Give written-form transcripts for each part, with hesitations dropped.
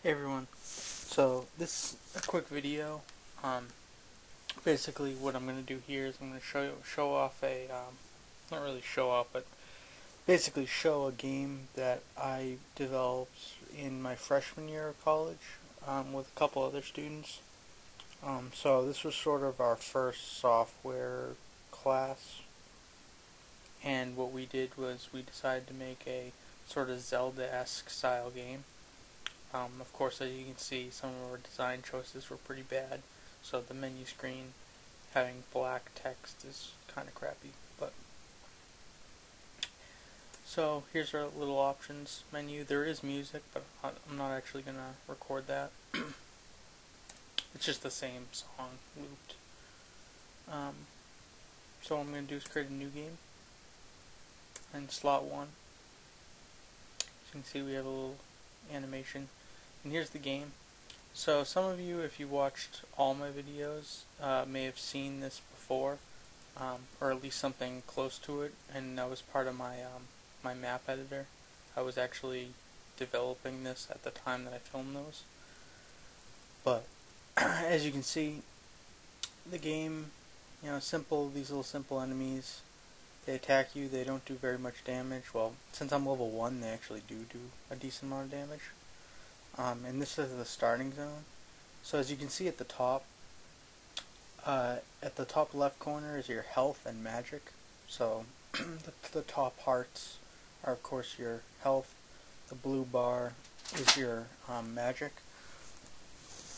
Hey everyone, so this is a quick video. Basically what I'm going to do here is I'm going to show off not really show off, but basically show a game that I developed in my freshman year of college with a couple other students. So this was sort of our first software class, and what we did was we decided to make a sort of Zelda-esque style game. Of course, as you can see, some of our design choices were pretty bad, so the menu screen having black text is kind of crappy. But so here's our little options menu. There is music, but I'm not actually going to record that. It's just the same song looped. So what I'm going to do is create a new game, and slot 1. As you can see, we have a little animation. And here's the game. So some of you, if you watched all my videos, may have seen this before, or at least something close to it, and that was part of my my map editor. I was actually developing this at the time that I filmed those. But as you can see, the game, simple. These little simple enemies, they attack you. They don't do very much damage. Well, since I'm level 1, they actually do a decent amount of damage. And this is the starting zone. So as you can see at the top left corner is your health and magic. So the top hearts are of course your health. The blue bar is your magic.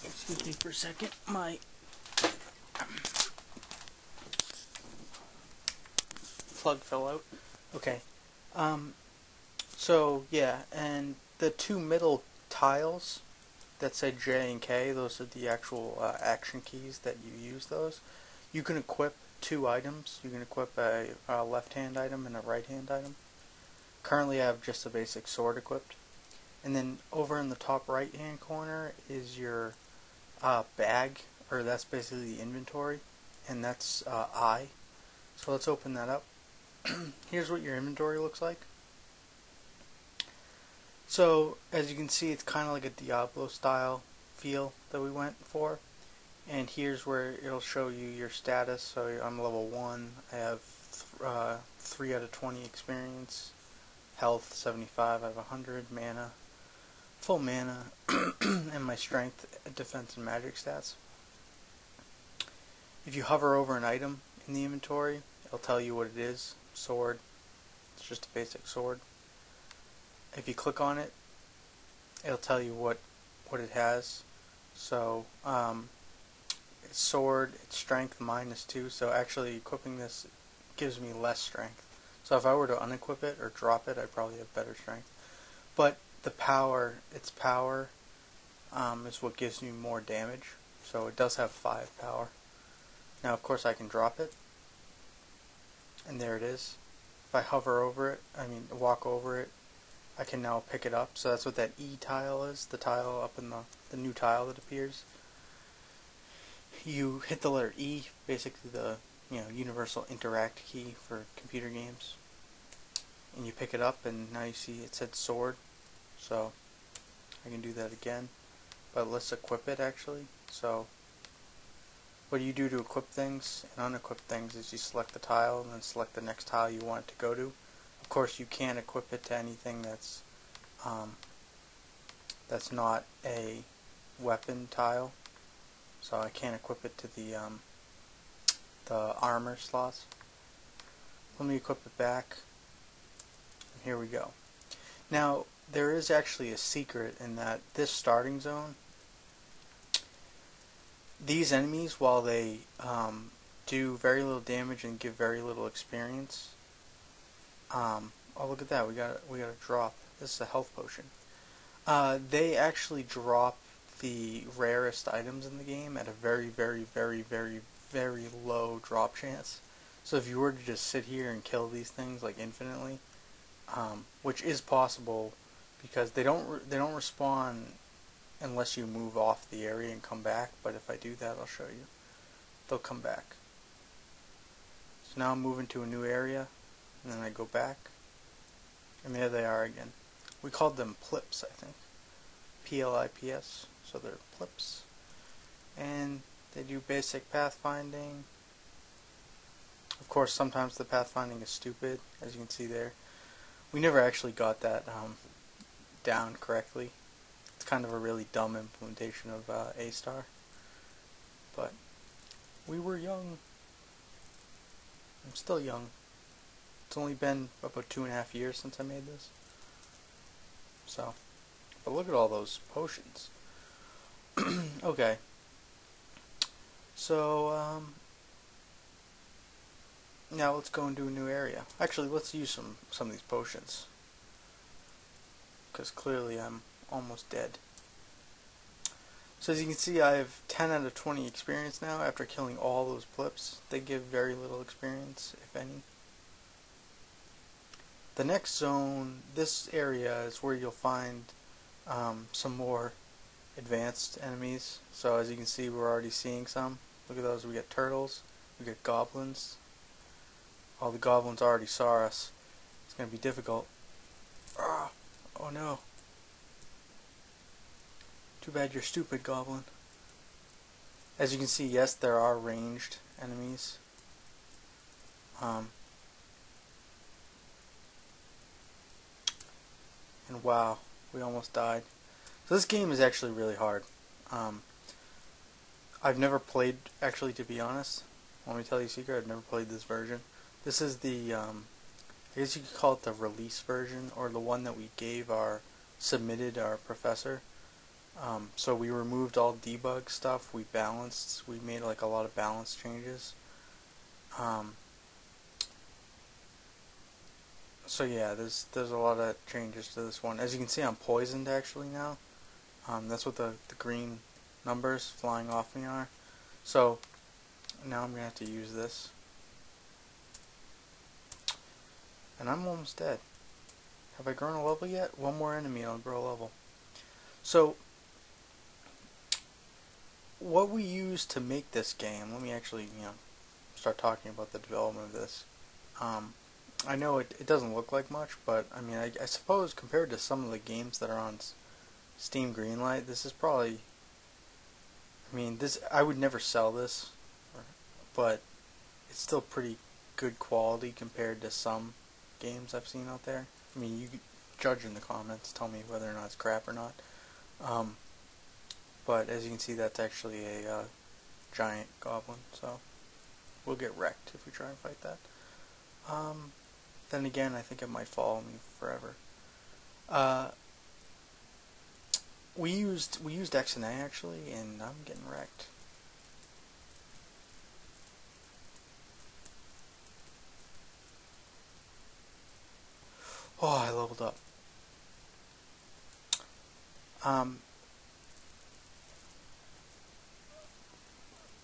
Excuse me for a second, my plug fell out. Okay. So yeah, and the two middle tiles that say J and K, those are the actual action keys that you use those. You can equip 2 items. You can equip a left-hand item and a right-hand item. Currently I have just a basic sword equipped. And then over in the top right-hand corner is your bag, or that's basically the inventory, and that's I. So let's open that up. Here's what your inventory looks like. So, as you can see, it's kind of like a Diablo style feel that we went for. And here's where it'll show you your status. So I'm level 1, I have 3 out of 20 experience, health 75, I have 100, mana, full mana, and my strength, defense, and magic stats. If you hover over an item in the inventory, it'll tell you what it is. Sword, it's just a basic sword. If you click on it, it'll tell you what it has. So it's sword, it's strength -2, so actually equipping this gives me less strength. So if I were to unequip it or drop it, I'd probably have better strength. But the power, its power is what gives me more damage. So it does have 5 power. Now of course I can drop it, and there it is. If I hover over it, walk over it, I can now pick it up. So that's what that E tile is, the tile up in the new tile that appears. You hit the letter E, basically the universal interact key for computer games, and you pick it up, and now you see it said sword. So I can do that again, but let's equip it actually. So what you do to equip things and unequip things is you select the tile and then select the next tile you want it to go to. Of course, you can't equip it to anything that's not a weapon tile. So I can't equip it to the armor slots. Let me equip it back. And here we go. Now there is actually a secret in that this starting zone, these enemies, while they do very little damage and give very little experience. Oh, look at that! We got a drop. This is a health potion. They actually drop the rarest items in the game at a very, very, very, very, very low drop chance. So if you were to just sit here and kill these things like infinitely, which is possible because they don't respawn unless you move off the area and come back. But if I do that, I'll show you. They'll come back. So now I'm moving to a new area, and then I go back, and there they are again. We called them plips, I think, PLIPS, so they're plips, and they do basic pathfinding. Of course, sometimes the pathfinding is stupid, as you can see there. We never actually got that down correctly. It's kind of a really dumb implementation of A-star, but we were young. I'm still young. It's only been about 2.5 years since I made this. So, but look at all those potions. Okay. So, now let's go into a new area. Actually, let's use some of these potions, because clearly I'm almost dead. So as you can see, I have 10 out of 20 experience now after killing all those plips. They give very little experience, if any. The next zone, this area, is where you'll find some more advanced enemies. So as you can see, we're already seeing some. Look at those. We got turtles. We got goblins. All the goblins already saw us. It's going to be difficult. Oh no. Too bad you're stupid, goblin. As you can see, yes, there are ranged enemies. And wow, we almost died. So this game is actually really hard. I've never played, actually, to be honest. Let me tell you a secret, I've never played this version. This is the, I guess you could call it the release version, or the one that we submitted our professor. So we removed all debug stuff, we made like a lot of balance changes. So yeah, there's a lot of changes to this one. As you can see, I'm poisoned actually now. That's what the green numbers flying off me are. So now I'm going to have to use this. And I'm almost dead. Have I grown a level yet? One more enemy and I'll grow a level. So what we used to make this game, let me actually, start talking about the development of this. I know it doesn't look like much, but I mean, I suppose compared to some of the games that are on Steam Greenlight, this is probably, I would never sell this, but it's still pretty good quality compared to some games I've seen out there. I mean, you could judge in the comments, tell me whether or not it's crap or not. But as you can see, that's actually a giant goblin, so we'll get wrecked if we try and fight that. Then again, I think it might follow me forever. We used XNA actually, and I'm getting wrecked. Oh, I leveled up.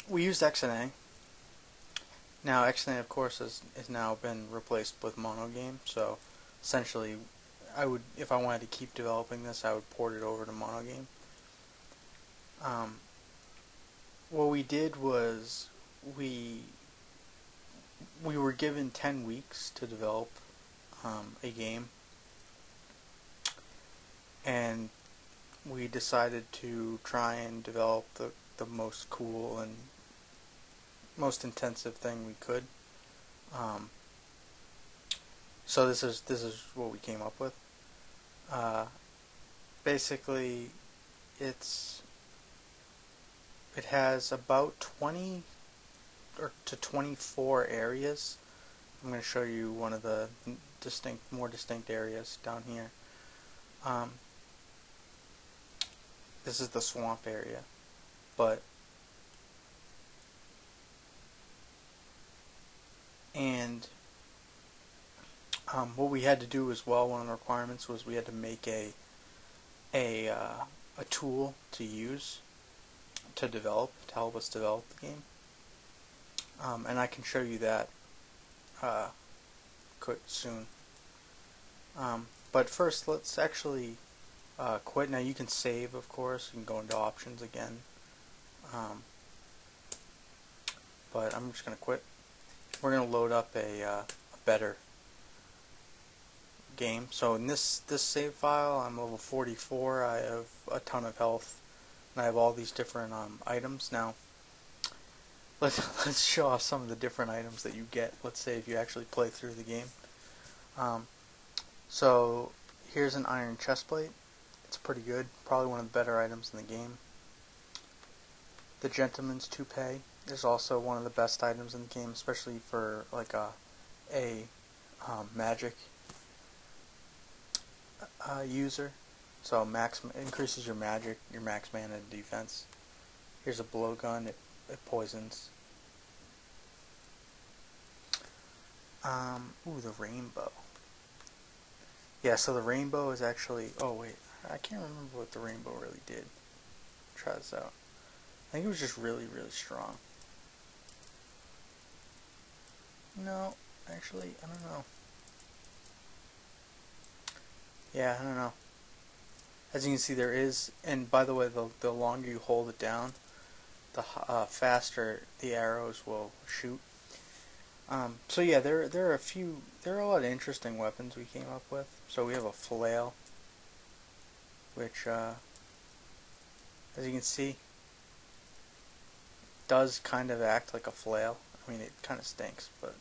We used XNA. Now XNA, of course, has now been replaced with monogame. So essentially, if I wanted to keep developing this, I would port it over to monogame. What we did was we were given 10 weeks to develop a game, and we decided to try and develop the most cool and most intensive thing we could. So this is what we came up with. Basically, it has about 20 to 24 areas. I'm going to show you one of the more distinct areas down here. This is the swamp area, but what we had to do as well, one of the requirements was we had to make a tool to use to help us develop the game. And I can show you that soon. But first, let's actually quit. Now you can save, of course. You can go into options again. But I'm just going to quit. We're going to load up a better game. So in this save file, I'm level 44. I have a ton of health, and I have all these different items. Now, let's show off some of the different items that you get. Let's say if you actually play through the game. So here's an iron chestplate. It's pretty good. Probably one of the better items in the game. The gentleman's toupee is also one of the best items in the game, especially for like a magic user. So increases your magic, your max mana defense. Here's a blowgun. It poisons. Ooh, the rainbow. Yeah, so the rainbow is actually... Oh, wait. I can't remember what the rainbow really did. Try this out. I think it was just really, really strong. No, actually, I don't know. Yeah, I don't know. As you can see, there is... And by the way, the longer you hold it down, the faster the arrows will shoot. So yeah, there are a lot of interesting weapons we came up with. So we have a flail, which, as you can see, does kind of act like a flail. I mean, it kind of stinks, but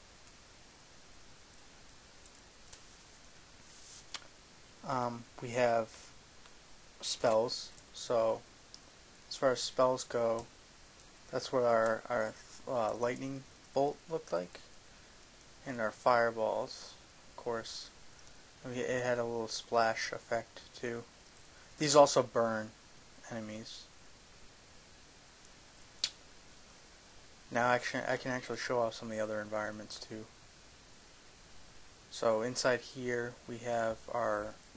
we have spells. So as far as spells go, that's what our lightning bolt looked like. And our fireballs, of course, it had a little splash effect too. These also burn enemies. Now I can actually show off some of the other environments too. So inside here we have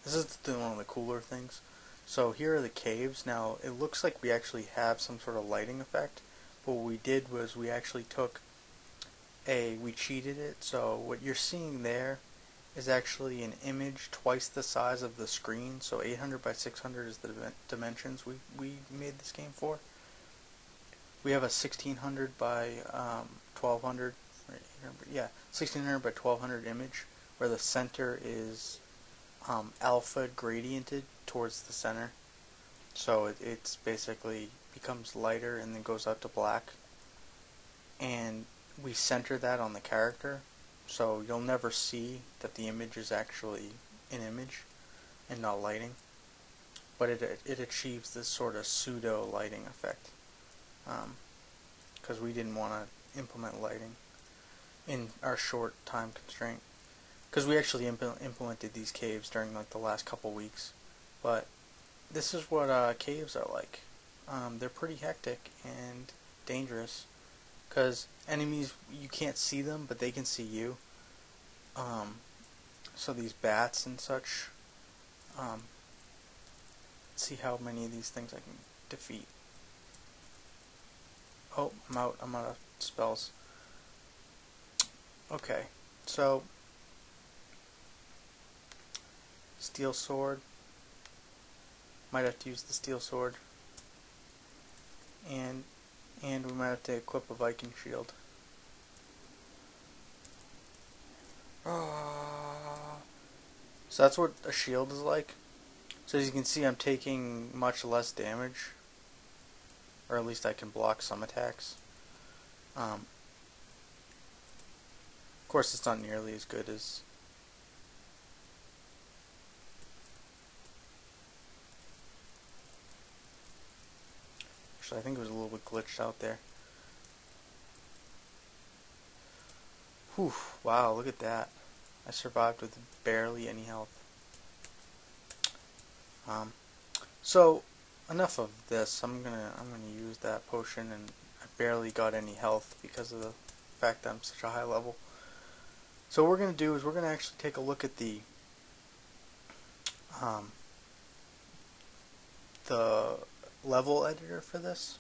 this is one of the cooler things. So here are the caves. Now it looks like we actually have some sort of lighting effect, but what we did was we actually we cheated it. So what you're seeing there is actually an image twice the size of the screen. So 800 by 600 is the dimensions we made this game for. We have a 1600 by 1200, yeah, 1600 by 1200 image where the center is alpha gradiented towards the center. So it's basically becomes lighter and then goes out to black. And we center that on the character, so you'll never see that the image is actually an image and not lighting, but it achieves this sort of pseudo lighting effect, because we didn't want to implement lighting in our short time constraint, because we actually implemented these caves during like the last couple weeks. But this is what caves are like. They're pretty hectic and dangerous, because enemies, you can't see them, but they can see you. So these bats and such, let's see how many of these things I can defeat. Oh, I'm out of spells. Okay, so steel sword. Might have to use the steel sword. And we might have to equip a Viking shield. So that's what a shield is like. So as you can see, I'm taking much less damage, or at least I can block some attacks. Of course, it's not nearly as good as actually, I think it was a little bit glitched out there. Whew, wow, look at that. I survived with barely any health. So enough of this. I'm gonna use that potion, and I barely got any health because of the fact that I'm such a high level. So what we're gonna do is we're gonna actually take a look at the level editor for this.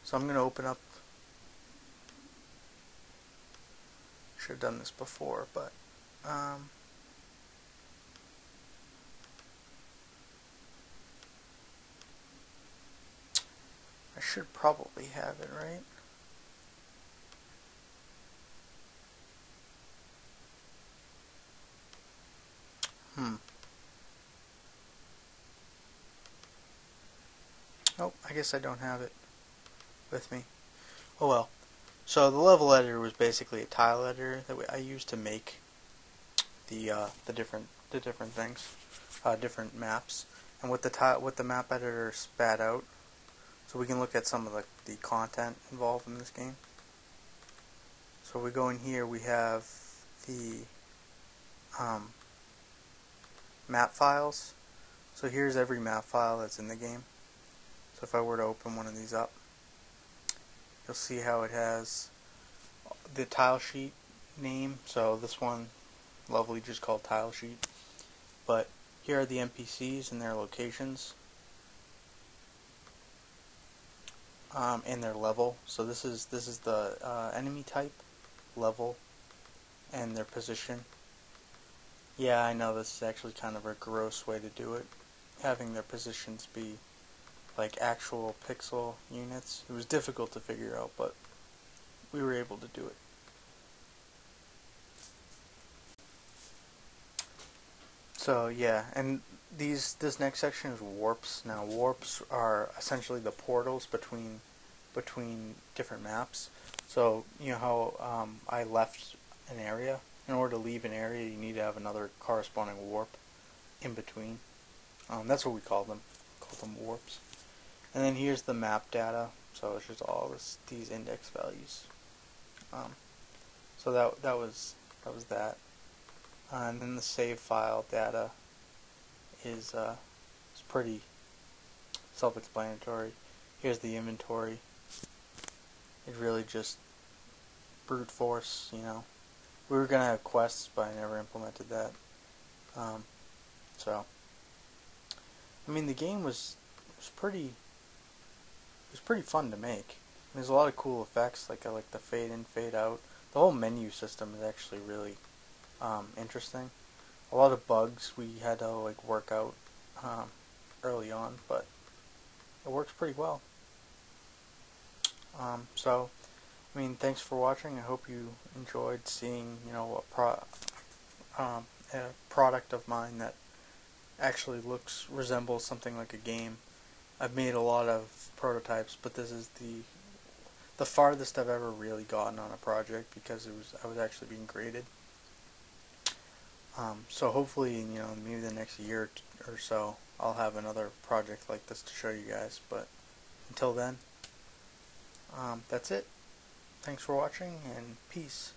So I'm gonna open up. Should have done this before, but I should probably have it, right? Oh, I guess I don't have it with me. Oh well. So the level editor was basically a tile editor that I used to make the different things, different maps, and what the map editor spat out. So we can look at some of the content involved in this game. So we go in here, we have the map files. So here's every map file that's in the game. So if I were to open one of these up, you'll see how it has the tile sheet name. So this one, lovely, just called tile sheet. But here are the NPCs and their locations, and their level. So this is the enemy type, level, and their position. Yeah, I know this is actually kind of a gross way to do it, having their positions be like actual pixel units. It was difficult to figure out, but we were able to do it. So yeah, and this next section is warps. Now warps are essentially the portals between different maps. So you know how I left an area. In order to leave an area, you need to have another corresponding warp in between. That's what we call them. Call them warps. And then here's the map data. So it's just all these index values. So that was that. And then the save file data is pretty self-explanatory. Here's the inventory. It really just brute force, you know. We were gonna have quests, but I never implemented that. So, I mean, the game was pretty fun to make. There's a lot of cool effects, like I like the fade in, fade out. The whole menu system is actually really interesting. A lot of bugs we had to like work out early on, but it works pretty well. So, I mean, thanks for watching. I hope you enjoyed seeing, you know, a product of mine that actually resembles something like a game. I've made a lot of prototypes, but this is the farthest I've ever really gotten on a project because I was actually being graded. So hopefully, you know, maybe the next year or so, I'll have another project like this to show you guys. But until then, that's it. Thanks for watching, and peace.